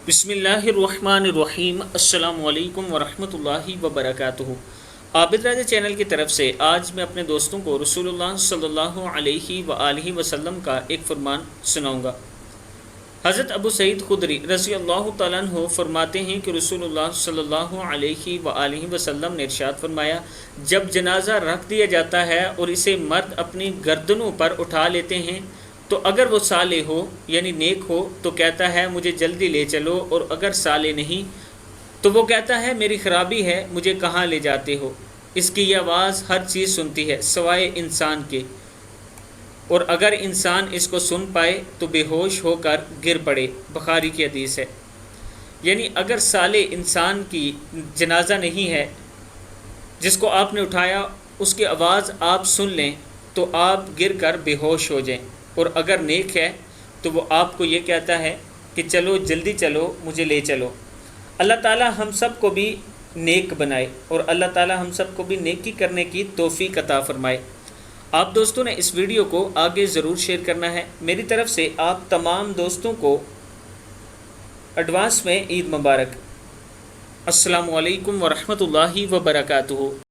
बिस्मिल्लाहिर्रहमानिर्रहीम। अस्सलामु अलैकुम वरहमतुल्लाहि वबरकातुहू। आबिद राजा चैनल की तरफ से आज मैं अपने दोस्तों को रसूलुल्लाह सल्लल्लाहु अलैहि वआलिहि वसल्लम का एक फरमान सुनाऊंगा। हज़रत अबू सईद खुदरी रज़ी अल्लाह तआला अन्हु फरमाते हैं कि रसूलुल्लाह सल्लल्लाहु अलैहि वआलिहि वसल्लम ने इरशाद फरमाया, जब जनाज़ा रख दिया जाता है और इसे मर्द अपनी गर्दनों पर उठा लेते हैं तो अगर वो साले हो यानी नेक हो तो कहता है मुझे जल्दी ले चलो, और अगर साले नहीं तो वो कहता है मेरी खराबी है, मुझे कहाँ ले जाते हो। इसकी ये आवाज़ हर चीज़ सुनती है सवाए इंसान के, और अगर इंसान इसको सुन पाए तो बेहोश होकर गिर पड़े। बुखारी की हदीस है। यानी अगर साले इंसान की जनाजा नहीं है जिसको आपने उठाया, उसकी आवाज़ आप सुन लें तो आप गिर कर बेहोश हो जाएं, और अगर नेक है तो वो आपको ये कहता है कि चलो जल्दी चलो, मुझे ले चलो। अल्लाह ताला हम सब को भी नेक बनाए और अल्लाह ताला हम सब को भी नेकी करने की तौफीक अता फरमाए। आप दोस्तों ने इस वीडियो को आगे ज़रूर शेयर करना है। मेरी तरफ़ से आप तमाम दोस्तों को एडवांस में ईद मुबारक। अस्सलामु अलैकुम वरहमतुल्लाहि वबरकातुहू।